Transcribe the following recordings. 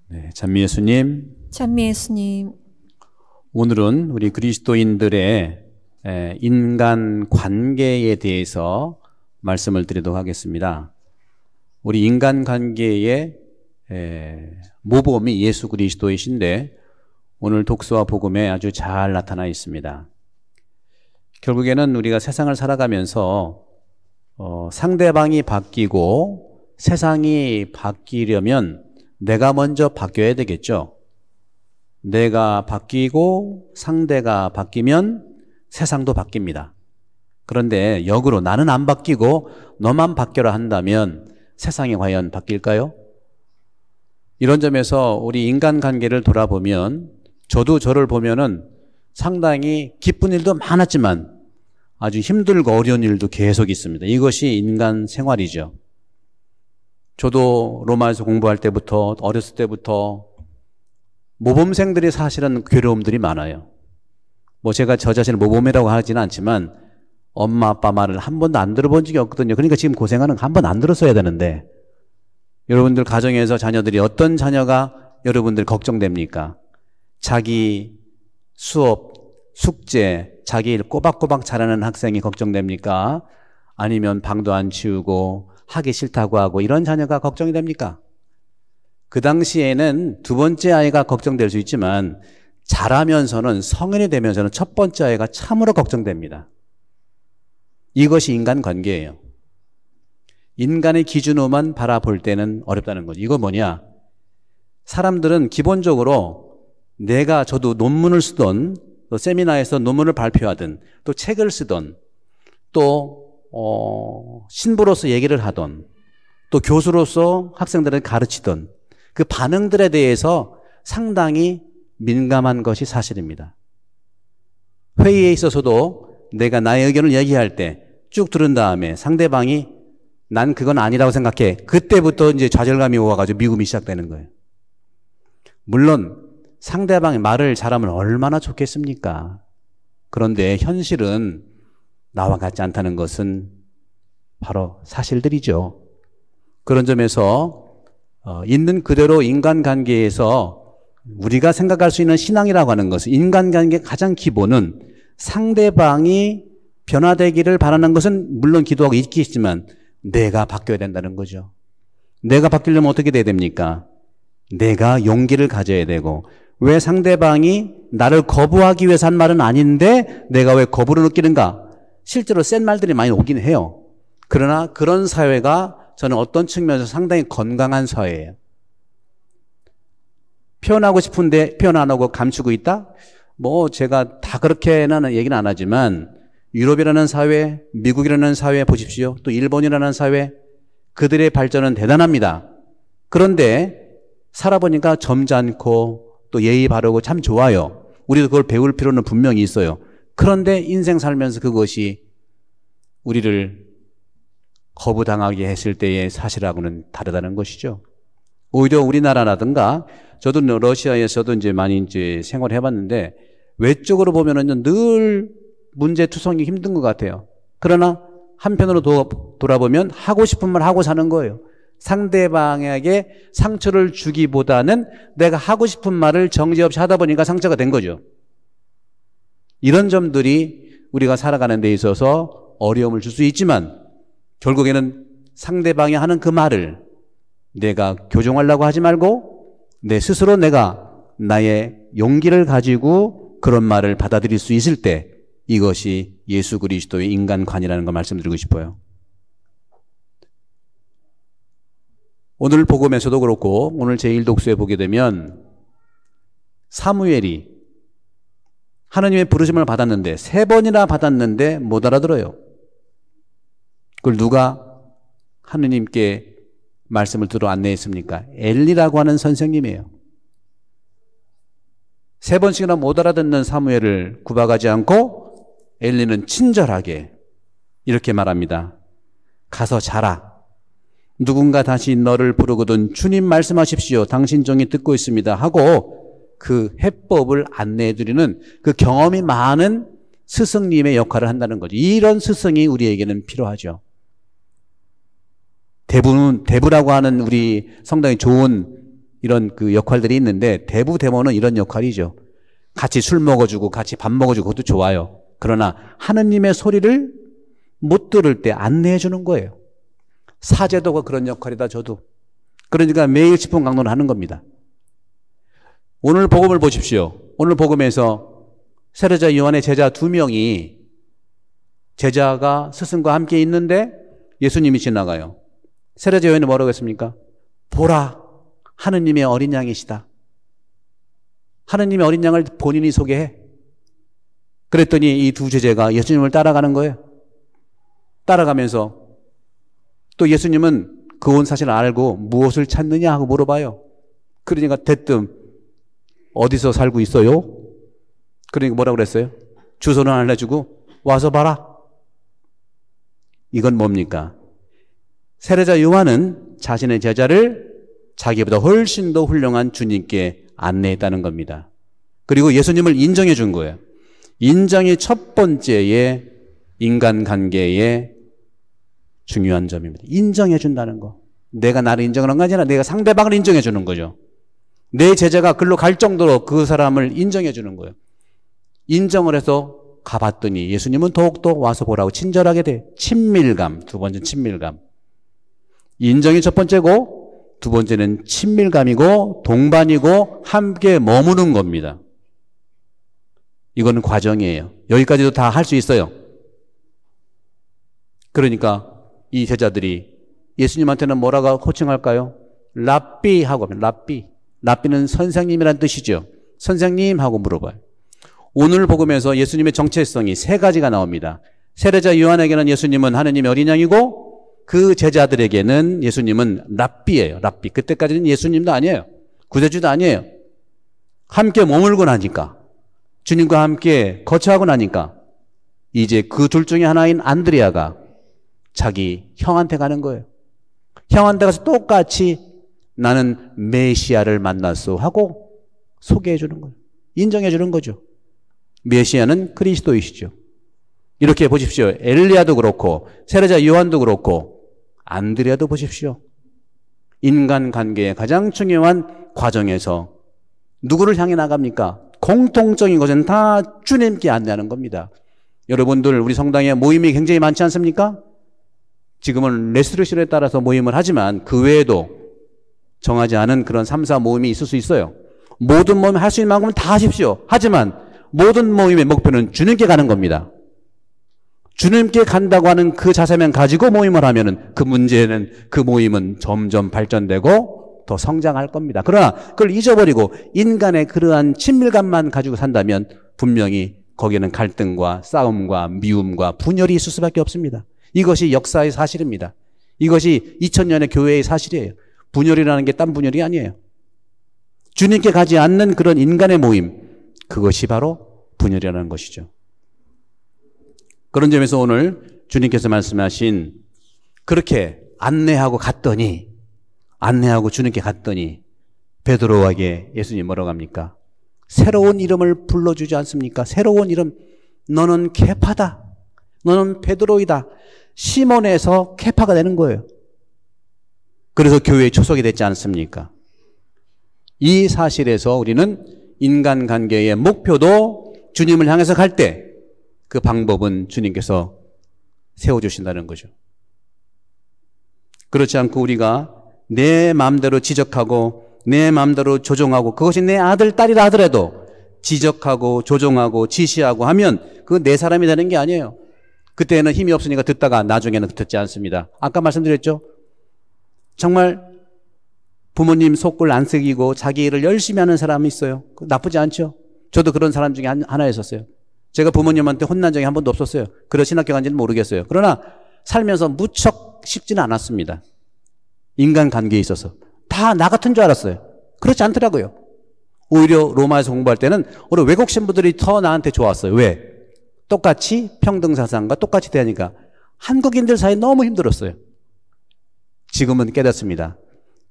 네, 찬미 예수님. 찬미 예수님. 오늘은 우리 그리스도인들의 인간 관계에 대해서 말씀을 드리도록 하겠습니다. 우리 인간 관계의 모범이 예수 그리스도이신데 오늘 독서와 복음에 아주 잘 나타나 있습니다. 결국에는 우리가 세상을 살아가면서 상대방이 바뀌고 세상이 바뀌려면 내가 먼저 바뀌어야 되겠죠. 내가 바뀌고 상대가 바뀌면 세상도 바뀝니다. 그런데 역으로 나는 안 바뀌고 너만 바뀌어라 한다면 세상이 과연 바뀔까요? 이런 점에서 우리 인간관계를 돌아보면 저도 저를 보면은 상당히 기쁜 일도 많았지만 아주 힘들고 어려운 일도 계속 있습니다. 이것이 인간 생활이죠. 저도 로마에서 공부할 때부터 어렸을 때부터 모범생들이 사실은 괴로움들이 많아요. 뭐 제가 저 자신을 모범이라고 하지는 않지만 엄마 아빠 말을 한 번도 안 들어본 적이 없거든요. 그러니까 지금 고생하는 거 한 번 안 들었어야 되는데 여러분들 가정에서 자녀들이 어떤 자녀가 여러분들 걱정됩니까? 자기 수업, 숙제, 자기 일 꼬박꼬박 잘하는 학생이 걱정됩니까? 아니면 방도 안 치우고 하기 싫다고 하고 이런 자녀가 걱정이 됩니까? 그 당시에는 두 번째 아이가 걱정될 수 있지만 자라면서는 성인이 되면서는 첫 번째 아이가 참으로 걱정됩니다. 이것이 인간관계예요. 인간의 기준으로만 바라볼 때는 어렵다는 거죠. 이거 뭐냐? 사람들은 기본적으로 저도 논문을 쓰던 또 세미나에서 논문을 발표하든 또 책을 쓰던 또 신부로서 얘기를 하던 또 교수로서 학생들을 가르치던 그 반응들에 대해서 상당히 민감한 것이 사실입니다. 회의에 있어서도 내가 나의 의견을 얘기할 때 쭉 들은 다음에 상대방이 난 그건 아니라고 생각해. 그때부터 이제 좌절감이 와가지고 미움이 시작되는 거예요. 물론 상대방이 말을 잘하면 얼마나 좋겠습니까? 그런데 현실은 나와 같지 않다는 것은 바로 사실들이죠. 그런 점에서 있는 그대로 인간관계에서 우리가 생각할 수 있는 신앙이라고 하는 것은 인간관계의 가장 기본은 상대방이 변화되기를 바라는 것은 물론 기도하고 있겠지만 내가 바뀌어야 된다는 거죠. 내가 바뀌려면 어떻게 돼야 됩니까? 내가 용기를 가져야 되고 왜 상대방이 나를 거부하기 위해서 한 말은 아닌데 내가 왜 거부를 느끼는가? 실제로 센 말들이 많이 오긴 해요. 그러나 그런 사회가 저는 어떤 측면에서 상당히 건강한 사회예요. 표현하고 싶은데 표현 안 하고 감추고 있다? 뭐 제가 다 그렇게는 얘기는 안 하지만 유럽이라는 사회, 미국이라는 사회 보십시오. 또 일본이라는 사회, 그들의 발전은 대단합니다. 그런데 살아보니까 점잖고 또 예의 바르고 참 좋아요. 우리도 그걸 배울 필요는 분명히 있어요. 그런데 인생 살면서 그것이 우리를 거부당하게 했을 때의 사실하고는 다르다는 것이죠. 오히려 우리나라라든가 저도 러시아에서도 이제 많이 이제 생활해 봤는데 외적으로 보면은 늘 문제투성이 힘든 것 같아요. 그러나 한편으로 돌아보면 하고 싶은 말 하고 사는 거예요. 상대방에게 상처를 주기보다는 내가 하고 싶은 말을 정지 없이 하다 보니까 상처가 된 거죠. 이런 점들이 우리가 살아가는 데 있어서 어려움을 줄 수 있지만 결국에는 상대방이 하는 그 말을 내가 교정하려고 하지 말고 내 스스로 내가 나의 용기를 가지고 그런 말을 받아들일 수 있을 때 이것이 예수 그리스도의 인간관이라는 걸 말씀드리고 싶어요. 오늘 복음에서도 그렇고 오늘 제1독서에 보게 되면 사무엘이 하나님의 부르심을 받았는데 3번이나 받았는데 못 알아들어요. 그걸 누가 하느님께 말씀을 들어 안내했습니까? 엘리라고 하는 선생님이에요. 3번씩이나 못 알아듣는 사무엘을 구박하지 않고 엘리는 친절하게 이렇게 말합니다. 가서 자라. 누군가 다시 너를 부르거든 주님 말씀하십시오. 당신 종이 듣고 있습니다. 하고 그 해법을 안내해드리는 그 경험이 많은 스승님의 역할을 한다는 거죠. 이런 스승이 우리에게는 필요하죠. 대부라고 하는 우리 상당히 좋은 이런 그 역할들이 있는데 대부대모는 이런 역할이죠. 같이 술 먹어주고 같이 밥 먹어주고 그것도 좋아요. 그러나 하느님의 소리를 못 들을 때 안내해 주는 거예요. 사제도가 그런 역할이다, 저도. 그러니까 매일 10분 강론을 하는 겁니다. 오늘 복음을 보십시오. 오늘 복음에서 세례자 요한의 제자 2명이 제자가 스승과 함께 있는데 예수님이 지나가요. 세례자 요한이 뭐라고 했습니까? 보라, 하느님의 어린 양이시다. 하느님의 어린 양을 본인이 소개해. 그랬더니 이 두 제자가 예수님을 따라가는 거예요. 따라가면서 또 예수님은 그 온 사실을 알고 무엇을 찾느냐 하고 물어봐요. 그러니까 대뜸 어디서 살고 있어요? 그러니까 뭐라고 그랬어요? 주소는 안 알려주고 와서 봐라. 이건 뭡니까? 세례자 요한은 자신의 제자를 자기보다 훨씬 더 훌륭한 주님께 안내했다는 겁니다. 그리고 예수님을 인정해 준 거예요. 인정이 첫 번째의 인간관계의 중요한 점입니다. 인정해 준다는 거. 내가 나를 인정하는 거 아니라 내가 상대방을 인정해 주는 거죠. 내 제자가 글로 갈 정도로 그 사람을 인정해 주는 거예요. 인정을 해서 가봤더니 예수님은 더욱더 와서 보라고 친절하게 돼. 친밀감. 두 번째는 친밀감. 인정이 첫 번째고 두 번째는 친밀감이고 동반이고 함께 머무는 겁니다. 이거는 과정이에요. 여기까지도 다 할 수 있어요. 그러니까 이 제자들이 예수님한테는 뭐라고 호칭할까요? 랍비 하고 하면 랍비. 랍비는 선생님이라는 뜻이죠. 선생님 하고 물어봐요. 오늘 복음에서 예수님의 정체성이 세 가지가 나옵니다. 세례자 요한에게는 예수님은 하느님의 어린 양이고 그 제자들에게는 예수님은 랍비예요. 랍비. 그때까지는 예수님도 아니에요. 구세주도 아니에요. 함께 머물고 나니까 주님과 함께 거처하고 나니까 이제 그 둘 중에 하나인 안드레아가 자기 형한테 가는 거예요. 형한테 가서 똑같이 나는 메시아를 만났어 하고 소개해 주는 거예요. 인정해 주는 거죠. 메시아는 그리스도이시죠. 이렇게 보십시오. 엘리야도 그렇고 세례자 요한도 그렇고 안드레아도 보십시오. 인간관계의 가장 중요한 과정에서 누구를 향해 나갑니까? 공통적인 것은 다 주님께 안내하는 겁니다. 여러분들 우리 성당에 모임이 굉장히 많지 않습니까? 지금은 레스트릭션에 따라서 모임을 하지만 그 외에도 정하지 않은 그런 3, 4 모임이 있을 수 있어요. 모든 모임 할 수 있는 만큼은 다 하십시오. 하지만 모든 모임의 목표는 주님께 가는 겁니다. 주님께 간다고 하는 그 자세만 가지고 모임을 하면은 그 문제는 그 모임은 점점 발전되고 더 성장할 겁니다. 그러나 그걸 잊어버리고 인간의 그러한 친밀감만 가지고 산다면 분명히 거기에는 갈등과 싸움과 미움과 분열이 있을 수밖에 없습니다. 이것이 역사의 사실입니다. 이것이 2000년의 교회의 사실이에요. 분열이라는 게 딴 분열이 아니에요. 주님께 가지 않는 그런 인간의 모임, 그것이 바로 분열이라는 것이죠. 그런 점에서 오늘 주님께서 말씀하신 그렇게 안내하고 주님께 갔더니 베드로에게 예수님 뭐라고 합니까? 새로운 이름을 불러주지 않습니까? 새로운 이름. 너는 케파다. 너는 베드로이다. 시몬에서 케파가 되는 거예요. 그래서 교회에 초석이 됐지 않습니까? 이 사실에서 우리는 인간관계의 목표도 주님을 향해서 갈 때 그 방법은 주님께서 세워주신다는 거죠. 그렇지 않고 우리가 내 마음대로 지적하고 내 마음대로 조종하고 그것이 내 아들, 딸이라 하더라도 지적하고 조종하고 지시하고 하면 그건 내 사람이 되는 게 아니에요. 그때는 힘이 없으니까 듣다가 나중에는 듣지 않습니다. 아까 말씀드렸죠? 정말 부모님 속을 안 새기고 자기 일을 열심히 하는 사람이 있어요. 나쁘지 않죠? 저도 그런 사람 중에 하나였었어요. 제가 부모님한테 혼난 적이 한 번도 없었어요. 그래서 신학교 간지는 모르겠어요. 그러나 살면서 무척 쉽지는 않았습니다. 인간관계에 있어서. 다 나 같은 줄 알았어요. 그렇지 않더라고요. 오히려 로마에서 공부할 때는 오히려 외국 신부들이 더 나한테 좋았어요. 왜? 똑같이 평등사상과 똑같이 대하니까 한국인들 사이 너무 힘들었어요. 지금은 깨닫습니다.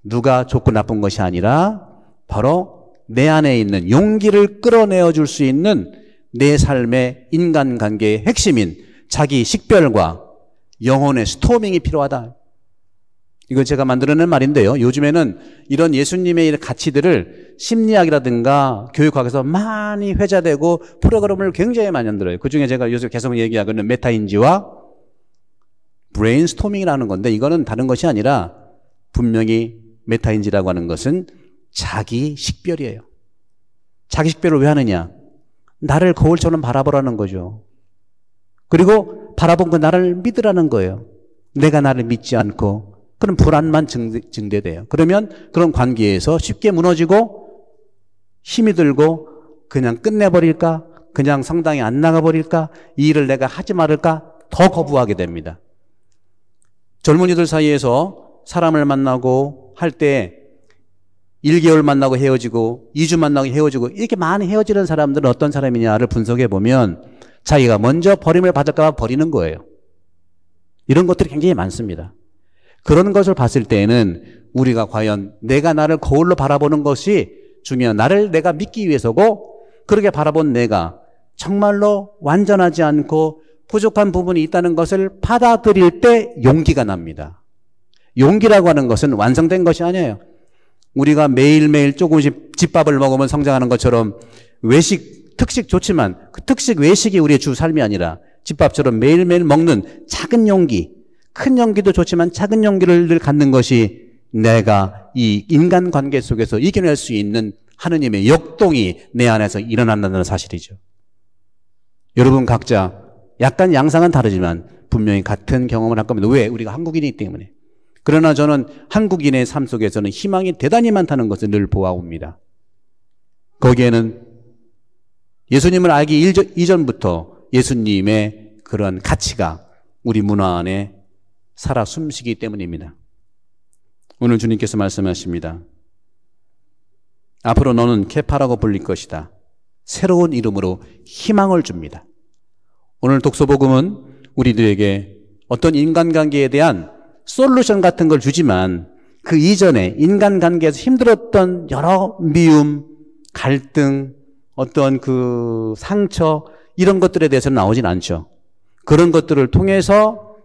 누가 좋고 나쁜 것이 아니라 바로 내 안에 있는 용기를 끌어내어 줄 수 있는 내 삶의 인간관계의 핵심인 자기 식별과 영혼의 스토밍이 필요하다. 이거 제가 만들어낸 말인데요. 요즘에는 이런 예수님의 가치들을 심리학이라든가 교육학에서 많이 회자되고 프로그램을 굉장히 많이 만들어요. 그중에 제가 요새 계속 얘기하고는 메타인지와 브레인스토밍이라는 건데, 이거는 다른 것이 아니라 분명히 메타인지라고 하는 것은 자기 식별이에요. 자기 식별을 왜 하느냐? 나를 거울처럼 바라보라는 거죠. 그리고 바라본 그 나를 믿으라는 거예요. 내가 나를 믿지 않고 그런 불안만 증대돼요. 그러면 그런 관계에서 쉽게 무너지고 힘이 들고 그냥 끝내버릴까? 그냥 성당에 안 나가버릴까? 이 일을 내가 하지 말을까? 더 거부하게 됩니다. 젊은이들 사이에서 사람을 만나고 할 때 1개월 만나고 헤어지고 2주 만나고 헤어지고 이렇게 많이 헤어지는 사람들은 어떤 사람이냐를 분석해 보면 자기가 먼저 버림을 받을까 봐 버리는 거예요. 이런 것들이 굉장히 많습니다. 그런 것을 봤을 때에는 우리가 과연 내가 나를 거울로 바라보는 것이 중요한, 나를 내가 믿기 위해서고, 그렇게 바라본 내가 정말로 완전하지 않고 부족한 부분이 있다는 것을 받아들일 때 용기가 납니다. 용기라고 하는 것은 완성된 것이 아니에요. 우리가 매일매일 조금씩 집밥을 먹으면 성장하는 것처럼 외식, 특식 좋지만 그 특식 외식이 우리의 주 삶이 아니라 집밥처럼 매일매일 먹는 작은 용기, 큰 용기도 좋지만 작은 용기를 늘 갖는 것이 내가 이 인간관계 속에서 이겨낼 수 있는 하느님의 역동이 내 안에서 일어난다는 사실이죠. 여러분 각자 약간 양상은 다르지만 분명히 같은 경험을 할 겁니다. 왜? 우리가 한국인이기 때문에. 그러나 저는 한국인의 삶 속에서는 희망이 대단히 많다는 것을 늘 보아옵니다. 거기에는 예수님을 알기 이전부터 예수님의 그런 가치가 우리 문화 안에 살아 숨쉬기 때문입니다. 오늘 주님께서 말씀하십니다. 앞으로 너는 케파라고 불릴 것이다. 새로운 이름으로 희망을 줍니다. 오늘 독서복음은 우리들에게 어떤 인간관계에 대한 솔루션 같은 걸 주지만 그 이전에 인간관계에서 힘들었던 여러 미움, 갈등, 어떤 그 상처 이런 것들에 대해서는 나오진 않죠. 그런 것들을 통해서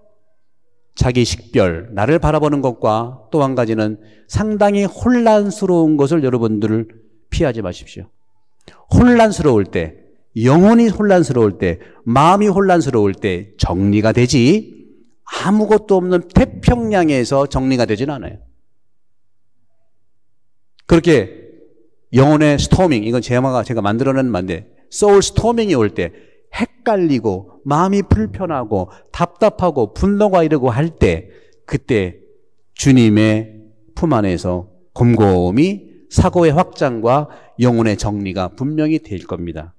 자기 식별, 나를 바라보는 것과 또 한 가지는 상당히 혼란스러운 것을 여러분들 피하지 마십시오. 혼란스러울 때, 영혼이 혼란스러울 때, 마음이 혼란스러울 때 정리가 되지 아무것도 없는 태평양에서 정리가 되진 않아요. 그렇게 영혼의 스토밍, 이건 제가 만들어낸 말인데 소울 스토밍이 올 때 헷갈리고 마음이 불편하고 답답하고 분노가 이러고 할 때 그때 주님의 품 안에서 곰곰이 사고의 확장과 영혼의 정리가 분명히 될 겁니다.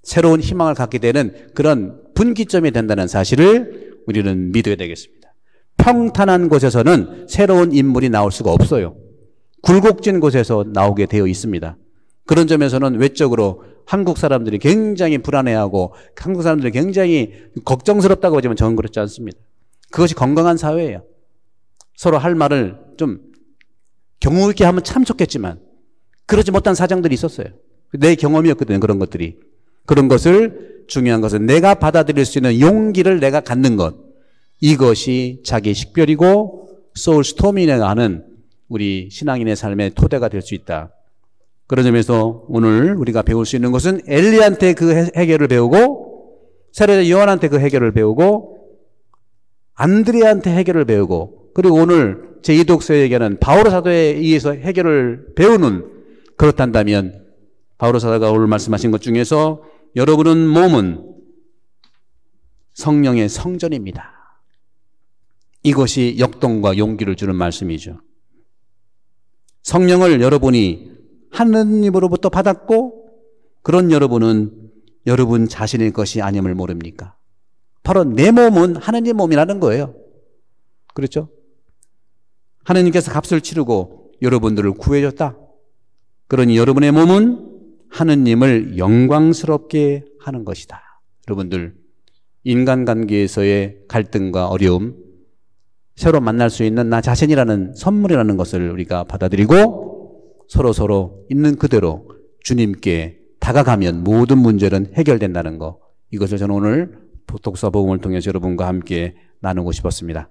새로운 희망을 갖게 되는 그런 분기점이 된다는 사실을 우리는 믿어야 되겠습니다. 평탄한 곳에서는 새로운 인물이 나올 수가 없어요. 굴곡진 곳에서 나오게 되어 있습니다. 그런 점에서는 외적으로 한국 사람들이 굉장히 불안해하고 한국 사람들이 굉장히 걱정스럽다고 하지만 저는 그렇지 않습니다. 그것이 건강한 사회예요. 서로 할 말을 좀 경우 있게 하면 참 좋겠지만 그러지 못한 사정들이 있었어요. 내 경험이었거든요. 그런 것들이. 그런 것을 중요한 것은 내가 받아들일 수 있는 용기를 내가 갖는 것. 이것이 자기 식별이고 소울 스토밍이라고 하는 우리 신앙인의 삶의 토대가 될 수 있다. 그런 점에서 오늘 우리가 배울 수 있는 것은 엘리한테 그 해결을 배우고 세례자 요한한테 그 해결을 배우고 안드레한테 해결을 배우고 그리고 오늘 제2독서에 얘기하는 바오로 사도에 의해서 해결을 배우는 그렇단다면 바오로 사도가 오늘 말씀하신 것 중에서 여러분은 몸은 성령의 성전입니다. 이것이 역동과 용기를 주는 말씀이죠. 성령을 여러분이 하느님으로부터 받았고 그런 여러분은 여러분 자신의 것이 아님을 모릅니까? 바로 내 몸은 하느님 몸이라는 거예요. 그렇죠? 하느님께서 값을 치르고 여러분들을 구해줬다. 그러니 여러분의 몸은 하느님을 영광스럽게 하는 것이다. 여러분들 인간관계에서의 갈등과 어려움 새로 만날 수 있는 나 자신이라는 선물이라는 것을 우리가 받아들이고 서로 있는 그대로 주님께 다가가면 모든 문제는 해결된다는 것. 이것을 저는 오늘 독서복음을 통해서 여러분과 함께 나누고 싶었습니다.